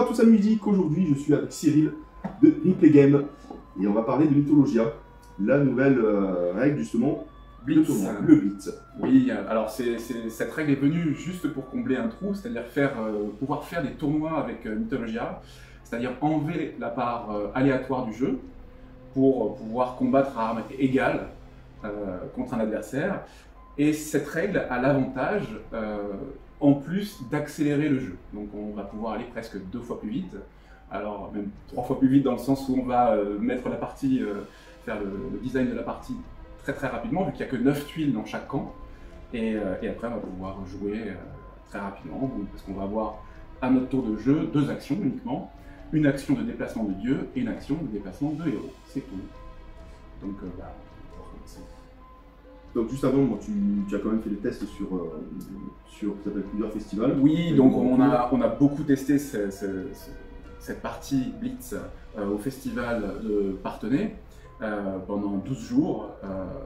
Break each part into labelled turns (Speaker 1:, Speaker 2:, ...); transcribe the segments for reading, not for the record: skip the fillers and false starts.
Speaker 1: tous à musique. Aujourd'hui, je suis avec Cyril de Replay Game et on va parler de Mythologia, la nouvelle règle justement
Speaker 2: Blitz.
Speaker 1: de tournoi, le Blitz.
Speaker 2: Oui, alors cette règle est venue juste pour combler un trou, c'est-à-dire pouvoir faire des tournois avec Mythologia, c'est-à-dire enlever la part aléatoire du jeu pour pouvoir combattre à armes égales contre un adversaire. Et cette règle a l'avantage, en plus, d'accélérer le jeu. Donc on va pouvoir aller presque 2 fois plus vite, alors même 3 fois plus vite dans le sens où on va mettre la partie, faire le design de la partie très rapidement, vu qu'il n'y a que 9 tuiles dans chaque camp. Et après on va pouvoir jouer très rapidement, parce qu'on va avoir à notre tour de jeu 2 actions uniquement. Une action de déplacement de dieu et une action de déplacement de héros. C'est tout. Donc voilà.
Speaker 1: Donc juste avant, moi, tu as quand même fait des tests sur plusieurs festivals.
Speaker 2: Oui, donc on a beaucoup testé cette partie Blitz au festival de Parthenay pendant 12 jours.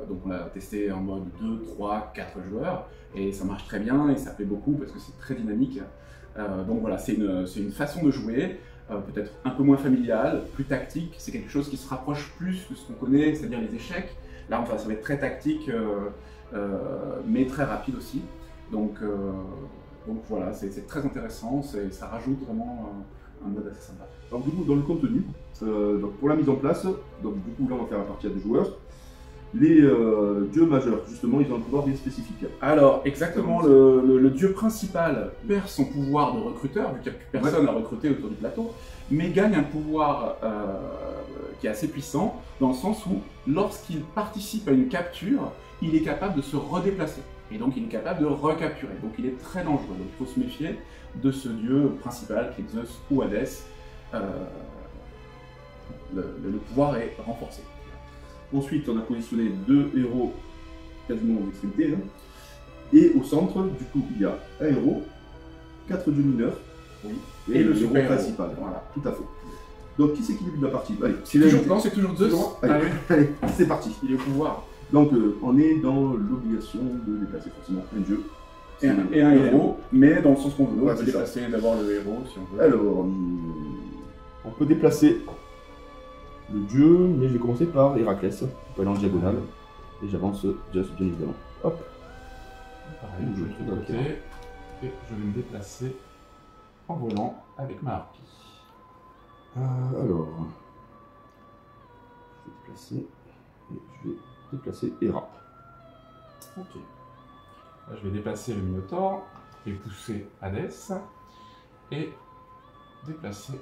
Speaker 2: Donc on l'a testé en mode 2, 3, 4 joueurs et ça marche très bien et ça plaît beaucoup parce que c'est très dynamique. Donc voilà, c'est une façon de jouer, peut-être un peu moins familiale, plus tactique. C'est quelque chose qui se rapproche plus de ce qu'on connaît, c'est-à-dire les échecs. Là, enfin, ça va être très tactique, mais très rapide aussi. Donc voilà, c'est très intéressant, ça rajoute vraiment un mode assez sympa.
Speaker 1: Alors du coup, dans le contenu, donc pour la mise en place, donc du coup là on va faire la partie à 2 joueurs. Les dieux majeurs, justement, ils ont un pouvoir bien spécifique.
Speaker 2: Alors, exactement, le dieu principal perd son pouvoir de recruteur, vu qu'il n'y a plus personne à recruter autour du plateau, mais gagne un pouvoir qui est assez puissant, dans le sens où, lorsqu'il participe à une capture, il est capable de se redéplacer. Et donc, il est capable de recapturer. Donc, il est très dangereux. Donc, il faut se méfier de ce dieu principal, qui est Zeus ou Hadès. Le pouvoir est renforcé.
Speaker 1: Ensuite, on a positionné 2 héros quasiment en extrémité. Hein. Et au centre, du coup, il y a un héros, 4 dieux mineurs,
Speaker 2: oui,
Speaker 1: et le héros principal. Voilà, tout à fait. Donc, qui c'est qui débute la partie? Allez,
Speaker 2: c'est toujours Zeus.
Speaker 1: Allez, allez, c'est parti.
Speaker 2: Il est au pouvoir.
Speaker 1: Donc, on est dans l'obligation de déplacer forcément un dieu.
Speaker 2: Et un héros, mais dans le sens qu'on veut. On peut déplacer d'abord le héros si on veut.
Speaker 1: Alors, on peut déplacer le dieu, mais je vais commencer par Héraclès. On peut aller en diagonale. Et j'avance Just, bien évidemment. Hop.
Speaker 2: Pareil, je vais de côté. Et je vais me déplacer en volant avec ma harpie.
Speaker 1: Alors, je vais déplacer. Et je vais déplacer Héra.
Speaker 2: Ok. Là, je vais déplacer le Minotaure et pousser Hadès. Et déplacer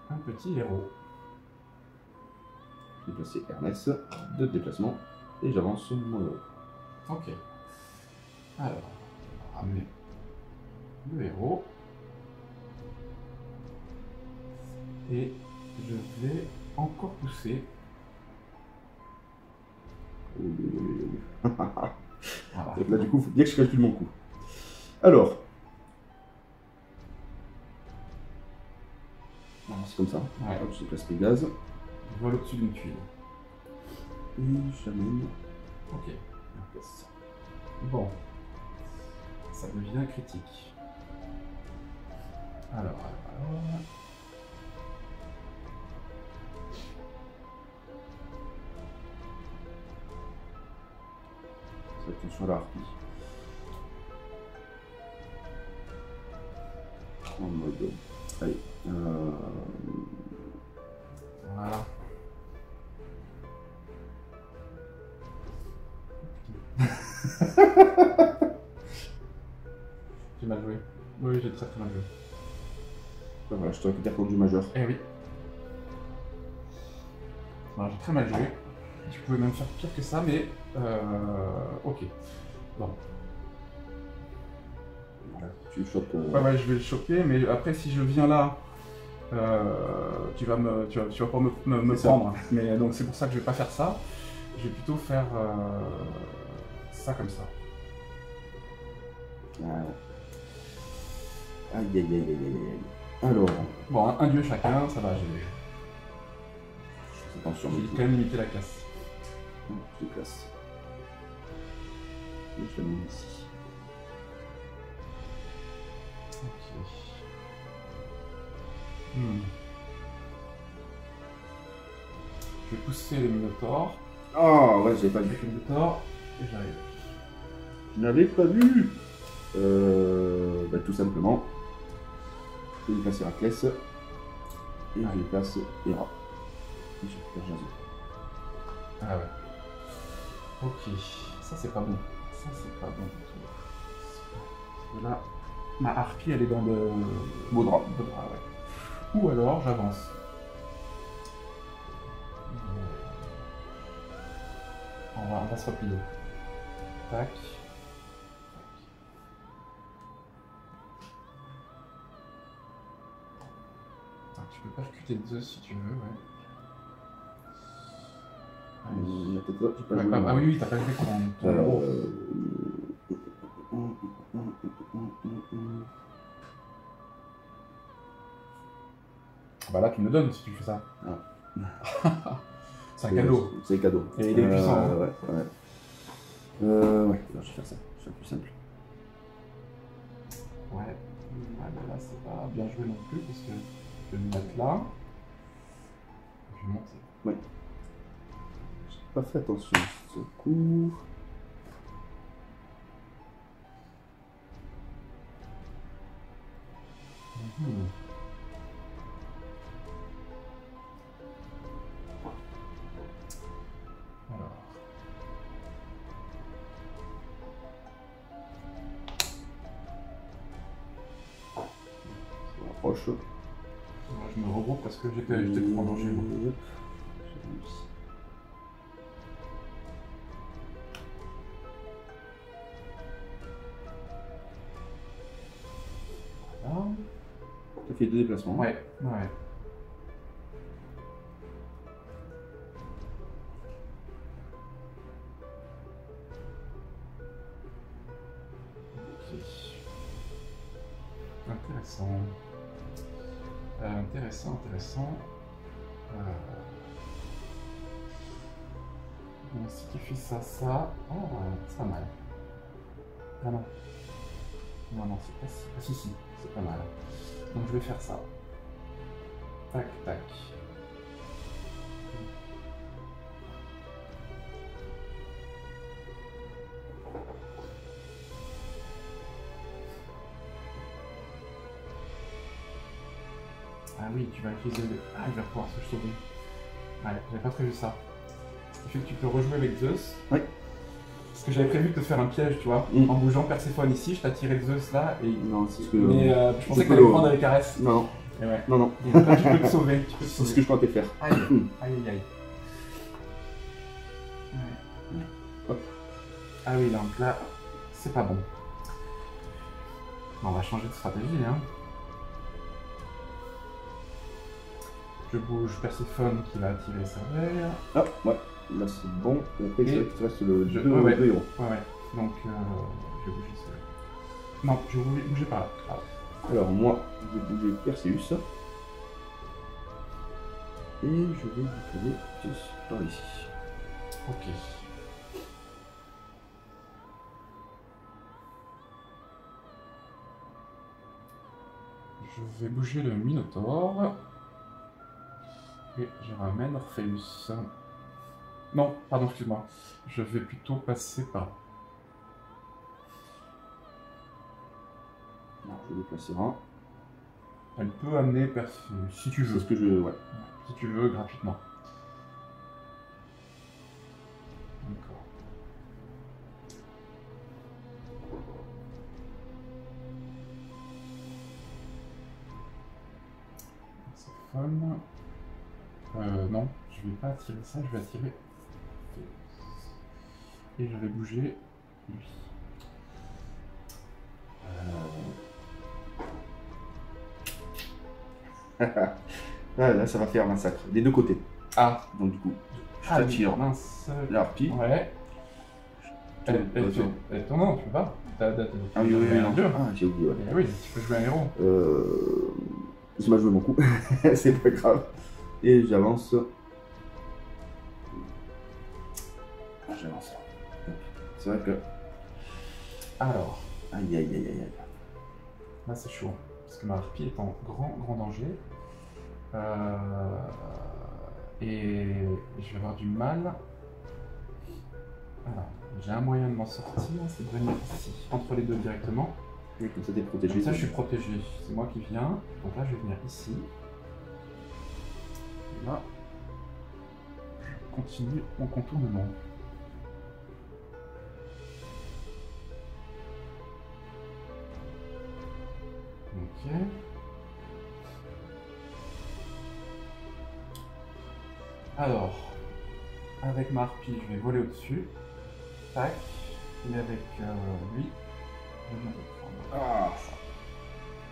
Speaker 2: un petit héros.
Speaker 1: Déplacer Hermès, 2 déplacements, et j'avance mon héros.
Speaker 2: Ok. Alors, on va ramener le héros. Et je vais encore pousser.
Speaker 1: Voilà. Donc là, du coup, il faut bien que je calcule mon coup. Alors, c'est comme ça.
Speaker 2: Ouais.
Speaker 1: Hop, je déplace mes gaz.
Speaker 2: Je vole au-dessus d'une tuile.
Speaker 1: Et j'amène.
Speaker 2: Ok. Bon. Ça devient critique. Alors.
Speaker 1: Attention à la harpie. En mode. Allez.
Speaker 2: Voilà. J'ai mal joué. Oui, j'ai très mal joué.
Speaker 1: Voilà, je te récupère contre du majeur.
Speaker 2: Eh oui. Alors, j'ai très mal joué. Tu pouvais même faire pire que ça, mais ok. Bon.
Speaker 1: Voilà, tu le chopes.
Speaker 2: Ouais, je vais le choper, mais après, si je viens là, tu vas pas me prendre. Mais donc, c'est pour ça que je vais pas faire ça. Je vais plutôt faire ça comme ça.
Speaker 1: Aïe aïe aïe aïe aïe. Alors.
Speaker 2: Bon, un dieu chacun, ça va, j'ai
Speaker 1: Attention,
Speaker 2: quand même limité la casse.
Speaker 1: Je déplace. Et je la mets ici.
Speaker 2: Ok. Je vais pousser le Minotaur.
Speaker 1: Oh, ouais, j'avais pas vu.
Speaker 2: Avec le Minotaur, et j'arrive.
Speaker 1: Je n'avais pas vu. Bah, tout simplement, je déplace Héraclès. Et je déplace Hera. Et je récupère Jason.
Speaker 2: Ah ouais. Ok, ça c'est pas bon. Ça c'est pas bon du tout. Parce que là, ma harpie elle est dans le...
Speaker 1: Baudra.
Speaker 2: Ouais. Ou alors j'avance. On va se replier. Tac. Tu peux percuter Zeus si tu veux, ouais. Ah oui, t'as pas joué ton gros. Bah là, tu me le donnes si tu fais ça. Ah. C'est un cadeau.
Speaker 1: C'est un cadeau.
Speaker 2: Et il est puissant. Hein.
Speaker 1: Ouais. Ouais, alors je vais faire ça. C'est plus simple.
Speaker 2: Ouais. Mais là, c'est pas bien joué non plus parce que je vais me mettre là. Je vais monter.
Speaker 1: Ouais. J'ai pas fait attention à ce coup.
Speaker 2: Alors.
Speaker 1: On approche.
Speaker 2: Moi, je me regroupe parce que j'étais trop en danger. Moi. Voilà.
Speaker 1: Ça fait 2 déplacements.
Speaker 2: Ouais. Intéressant. Donc, si tu fais ça, c'est pas mal. Ah non. Non, c'est pas si. Ah si, c'est pas mal. Donc je vais faire ça. Tac. Ah oui, tu vas utiliser le... Ah, il va pouvoir se sauver. Ouais, j'avais pas prévu ça. Ce qui fait que tu peux rejouer avec Zeus.
Speaker 1: Oui.
Speaker 2: Parce que j'avais prévu de te faire un piège, tu vois. En bougeant Perséphone ici, je t'attirais Zeus là et...
Speaker 1: Non, c'est ce que...
Speaker 2: Mais je pensais que t'allais me prendre avec caresses.
Speaker 1: Non.
Speaker 2: Et ouais.
Speaker 1: Non.
Speaker 2: Et donc là, tu peux te sauver.
Speaker 1: C'est ce que je comptais faire.
Speaker 2: Aïe. Ouais.
Speaker 1: Hop.
Speaker 2: Ah oui, donc là, c'est pas bon. Bon, on va changer de stratégie, hein. Je bouge Perséphone qui va attirer Cervelle.
Speaker 1: Ah, ouais, là c'est bon. Et après,
Speaker 2: Et
Speaker 1: c'est vrai qu'il te reste le deux héros.
Speaker 2: Ouais. Donc, je vais bouger ça. Non, je vais bouger par là.
Speaker 1: Alors, moi, je vais bouger Perseus. Et je vais décaler juste par ici.
Speaker 2: Ok. Je vais bouger le Minotaure. Et je ramène Orpheus. Non, pardon, excuse-moi. Je vais plutôt passer par...
Speaker 1: Non, je vais déplacer un.
Speaker 2: Elle peut amener Perseus, si tu veux.
Speaker 1: C'est ce que je... Ouais.
Speaker 2: Si tu veux, gratuitement. D'accord. C'est fun. Non, je vais pas attirer ça, je vais attirer... Et je vais bouger lui.
Speaker 1: Ah, là, ça va faire un massacre. Des deux côtés.
Speaker 2: Ah.
Speaker 1: Donc, du coup, je t'attire.
Speaker 2: Mince.
Speaker 1: La harpie.
Speaker 2: Ouais. Non, tu peux pas.
Speaker 1: Ah oui,
Speaker 2: non.
Speaker 1: Ah, j'ai oublié, ouais.
Speaker 2: Eh oui, tu peux jouer un héros.
Speaker 1: Je m'as joué mon coup. C'est pas grave. Et j'avance. J'avance. C'est vrai que...
Speaker 2: Alors.
Speaker 1: Aïe.
Speaker 2: Là, c'est chaud. Parce que ma harpie est en grand danger. Et je vais avoir du mal. Alors, j'ai un moyen de m'en sortir, c'est de venir ici, entre les deux directement.
Speaker 1: Et comme ça, t'es protégé.
Speaker 2: Comme ça, je suis protégé. C'est moi qui viens. Donc là, je vais venir ici. Et là, je continue mon contournement. Ok. Alors, avec ma harpie, je vais voler au-dessus. Tac. Et avec lui, je viens de prendre.
Speaker 1: Ah.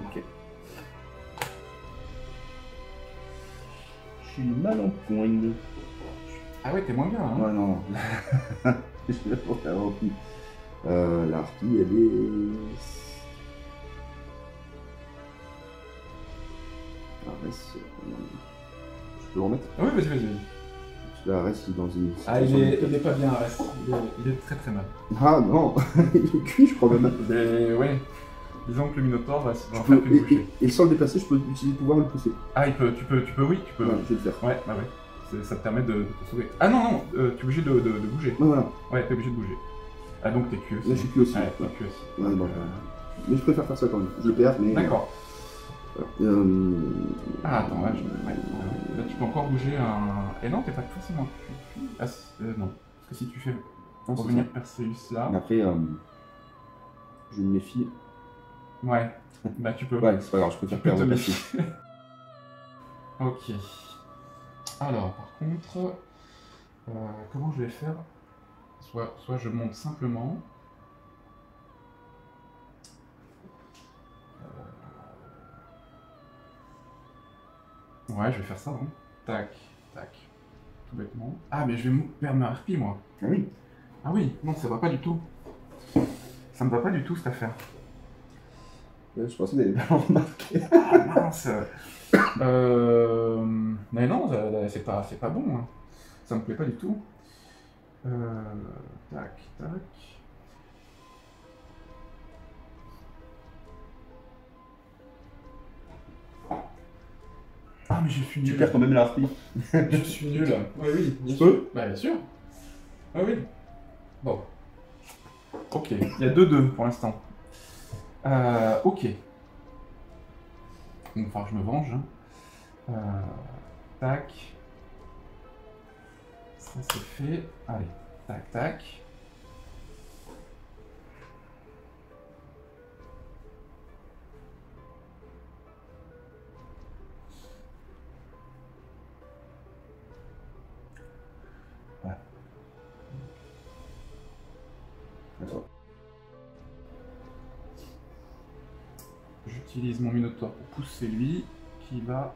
Speaker 1: Ok. Je suis mal en point.
Speaker 2: Ah ouais, t'es moins bien, hein.
Speaker 1: Ouais, non. Je vais pour la harpie. La harpie, elle est... Arès, je peux le remettre?
Speaker 2: Ah oui, vas-y, vas-y.
Speaker 1: La Arès, il est dans une...
Speaker 2: Ah, il est pas bien, Arès. Il est très très mal.
Speaker 1: Ah non, il est cuit, je crois même.
Speaker 2: Mais ouais. Disons que le Minotaur va en
Speaker 1: peux-
Speaker 2: faire que bouger.
Speaker 1: Et sans le déplacer, je peux utiliser le pouvoir et le pousser.
Speaker 2: Ah, tu peux, oui, tu peux.
Speaker 1: Ouais, je vais le faire.
Speaker 2: Ouais, bah ouais. Ça te permet de te sauver. Ah non, non, tu es obligé de bouger.
Speaker 1: Ouais, voilà.
Speaker 2: Ouais, t'es obligé de bouger. Ah, donc t'es cuit aussi.
Speaker 1: Là, je suis cuit aussi.
Speaker 2: Ouais,
Speaker 1: Ouais.
Speaker 2: t'es cuit aussi.
Speaker 1: Ouais,
Speaker 2: Donc,
Speaker 1: bon. Mais je préfère faire ça quand même. Je le perds, mais...
Speaker 2: D'accord.
Speaker 1: Voilà.
Speaker 2: Ah, attends, là, là, tu peux encore bouger un... Et non, t'es pas forcément cuit. Ah, non. Parce que si tu fais
Speaker 1: Non, c'est
Speaker 2: revenir
Speaker 1: ça.
Speaker 2: Perseus là...
Speaker 1: Mais après, je me méfie.
Speaker 2: Ouais, bah tu peux.
Speaker 1: Ouais, c'est pas grave, je préfère
Speaker 2: Tu peux
Speaker 1: perdre
Speaker 2: te
Speaker 1: le
Speaker 2: méfier.
Speaker 1: passé.
Speaker 2: Ok. Alors, par contre, comment je vais faire? Soit je monte simplement. Ouais, je vais faire ça, hein. Tac, tac. Tout bêtement. Ah, mais je vais perdre ma harpie, moi.
Speaker 1: Ah oui.
Speaker 2: Ah oui, non, ça va pas du tout. Ça me va pas du tout, cette affaire.
Speaker 1: Je pensais que vous pas le remarquer.
Speaker 2: Ah mince. Mais non, c'est pas bon, hein. Ça me plaît pas du tout. Tac, tac. Ah mais je suis nul.
Speaker 1: Tu perds quand même la harpie.
Speaker 2: Je suis nul. Ouais, oui, bien
Speaker 1: Tu
Speaker 2: sûr.
Speaker 1: peux?
Speaker 2: Bah bien sûr. Ah oui. Bon. Ok, il y a 2-2 pour l'instant. Ok. Donc, enfin, je me venge. Hein. Tac. Ça c'est fait. Allez, tac, tac. Voilà.
Speaker 1: D'accord.
Speaker 2: J'utilise mon Minotaur pour pousser lui, qui va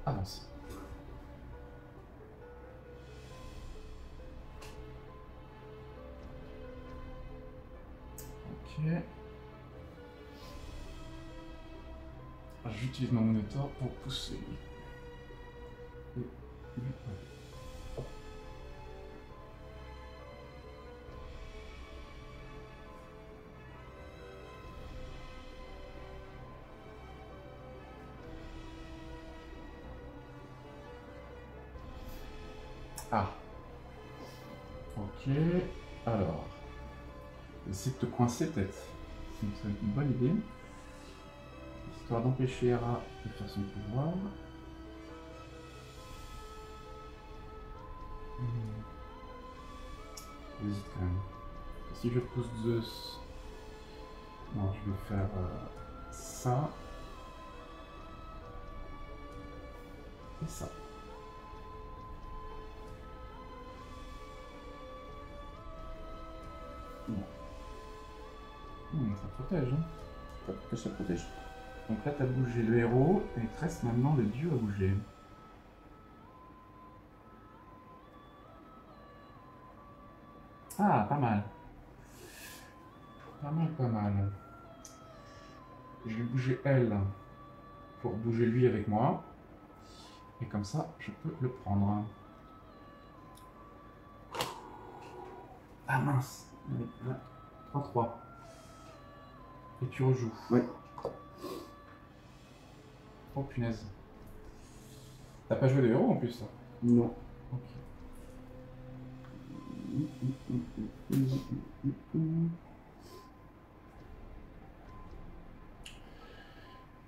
Speaker 2: avancer. Ok. J'utilise mon Minotaur pour pousser lui. Et lui, ouais. Ah. Ok. Alors. Essayer de te coincer peut-être. C'est une bonne idée. Histoire d'empêcher Hera de faire son pouvoir. J'hésite quand même. Si je pousse Zeus... Non, je vais faire ça. Et ça. Ça protège, hein.
Speaker 1: Ça protège.
Speaker 2: Donc là, tu as bougé le héros, et il te reste maintenant le dieu à bouger. Ah, pas mal. Pas mal, pas mal. Je vais bouger elle pour bouger lui avec moi. Et comme ça, je peux le prendre. Ah mince. 3-3. Et tu rejoues.
Speaker 1: Ouais.
Speaker 2: Oh punaise. T'as pas joué de héros en plus, ça?
Speaker 1: Non.
Speaker 2: Ok.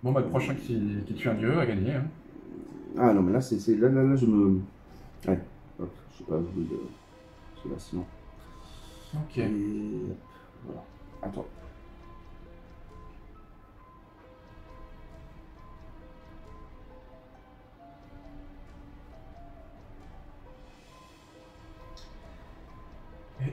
Speaker 2: Bon bah le prochain qui tue un dieu a gagné. Hein.
Speaker 1: Ah non, mais là, là, je me... Ouais, hop, je sais pas jouer de... Cela sinon.
Speaker 2: Ok.
Speaker 1: Et... Voilà. Attends.
Speaker 2: Et...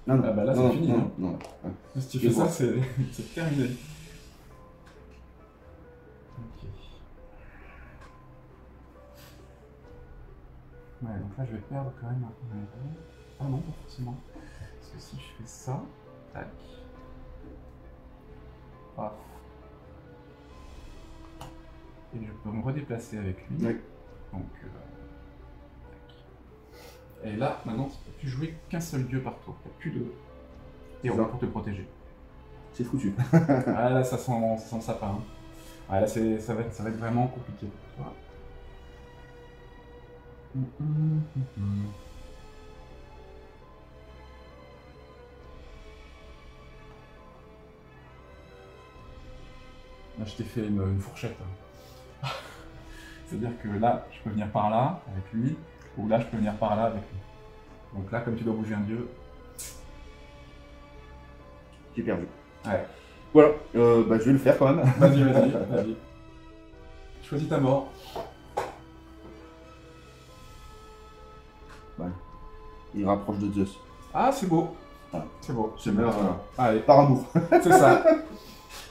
Speaker 1: Non, non.
Speaker 2: Ah bah là, c'est
Speaker 1: non,
Speaker 2: fini.
Speaker 1: Non,
Speaker 2: hein.
Speaker 1: non, non. Ouais.
Speaker 2: Si tu fais ça, c'est terminé. Ok. Ouais, donc là, je vais perdre quand même un peu mes héros. Ah non, pas forcément. Parce que si je fais ça, tac. Paf. Et je peux me redéplacer avec lui.
Speaker 1: Ouais.
Speaker 2: Donc, tac. Et là, maintenant, tu peux plus jouer qu'un seul dieu par tour. T'as plus de héros pour te protéger.
Speaker 1: C'est foutu.
Speaker 2: Ah là, ça sent sapin. Hein. Ah là, ça va être vraiment compliqué pour toi. Là, je t'ai fait une fourchette. Hein. C'est-à-dire que là, je peux venir par là avec lui, ou là, je peux venir par là avec lui. Donc là, comme tu dois bouger un dieu...
Speaker 1: J'ai perdu.
Speaker 2: Ouais.
Speaker 1: Voilà, bah, je vais le faire quand même.
Speaker 2: Vas-y. Choisis ta mort.
Speaker 1: Ouais. Il rapproche de Zeus.
Speaker 2: Ah, c'est beau.
Speaker 1: Voilà.
Speaker 2: C'est beau.
Speaker 1: Je meurs
Speaker 2: Allez,
Speaker 1: par amour.
Speaker 2: c'est ça.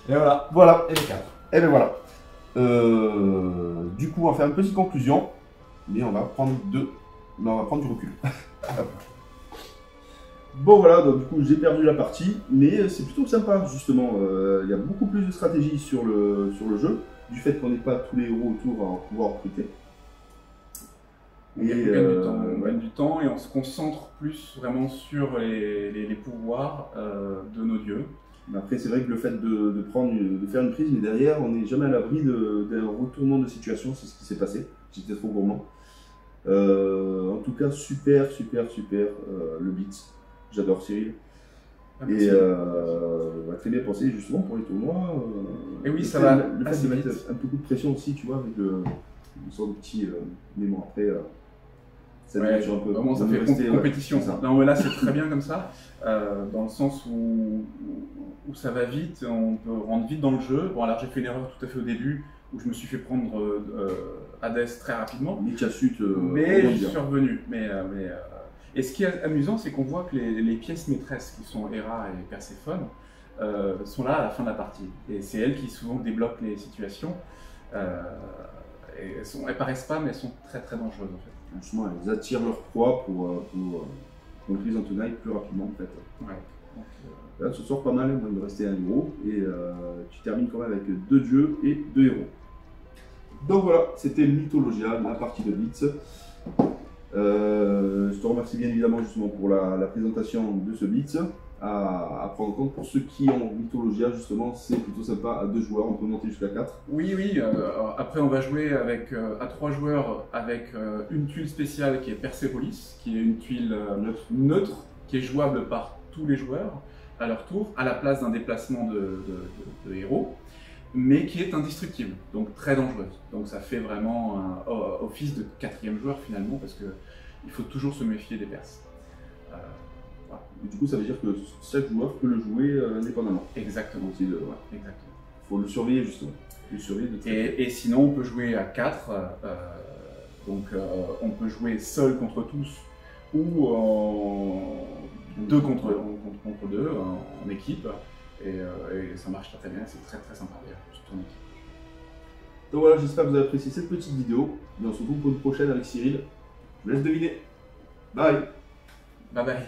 Speaker 2: Et voilà.
Speaker 1: Voilà.
Speaker 2: Et les 4.
Speaker 1: Et ben voilà. Du coup, on va faire une petite conclusion. Mais on va prendre du recul. Bon voilà, donc du coup j'ai perdu la partie, mais c'est plutôt sympa justement. Il y a beaucoup plus de stratégie sur le jeu, du fait qu'on n'ait pas tous les héros autour à pouvoir recruter.
Speaker 2: On gagne du temps et on se concentre plus vraiment sur les pouvoirs de nos dieux.
Speaker 1: Mais après c'est vrai que le fait de faire une prise, mais derrière on n'est jamais à l'abri d'un retournement de situation, c'est ce qui s'est passé. J'étais trop gourmand. En tout cas super le beat. J'adore Cyril. Et très bien pensé justement pour les tournois.
Speaker 2: Et oui, ça va.
Speaker 1: Le fait de mettre un peu de pression aussi, tu vois, avec une sorte de petit. Mais bon, après, ça
Speaker 2: ouais, un peu. Vraiment, ça fait compétition. Ça. Non, mais là, c'est très bien comme ça, dans le sens où ça va vite, on peut rentrer vite dans le jeu. Bon, alors j'ai fait une erreur tout à fait au début, où je me suis fait prendre Hades très rapidement.
Speaker 1: Mais tu as su
Speaker 2: mais je suis revenu. Et ce qui est amusant, c'est qu'on voit que les pièces maîtresses, qui sont Hera et Perséphone, sont là à la fin de la partie. Et c'est elles qui souvent débloquent les situations. Et elles paraissent pas, mais elles sont très dangereuses en fait.
Speaker 1: Franchement, elles attirent leur proie pour conclure en tenaille plus rapidement en fait.
Speaker 2: Ouais. Donc,
Speaker 1: là, ce sort pas mal, il me restait un héros, et tu termines quand même avec 2 dieux et 2 héros. Donc voilà, c'était Mythologia, la partie de Blitz. Je te remercie bien évidemment justement pour la présentation de ce Blitz à prendre en compte. Pour ceux qui ont Mythologia, justement, c'est plutôt sympa à 2 joueurs, on peut monter jusqu'à 4.
Speaker 2: Oui. Après, on va jouer à 3 joueurs avec une tuile spéciale qui est Persépolis, qui est une tuile neutre qui est jouable par tous les joueurs à leur tour, à la place d'un déplacement de héros, mais qui est indestructible, donc très dangereuse. Donc ça fait vraiment un office de 4e joueur finalement, parce qu'il faut toujours se méfier des Perses.
Speaker 1: Voilà. Et du coup, ça veut dire que chaque joueur peut le jouer indépendamment.
Speaker 2: Exactement.
Speaker 1: Donc,
Speaker 2: Exactement.
Speaker 1: Faut le surveiller justement.
Speaker 2: Et sinon, on peut jouer à 4. On peut jouer seul contre tous ou en 2 contre 2 en équipe. Et ça marche très bien, c'est très sympa d'ailleurs, surtout en équipe.
Speaker 1: Donc voilà, j'espère que vous avez apprécié cette petite vidéo. Et on se retrouve pour une prochaine avec Cyril. Je vous laisse deviner. Bye.
Speaker 2: Bye bye.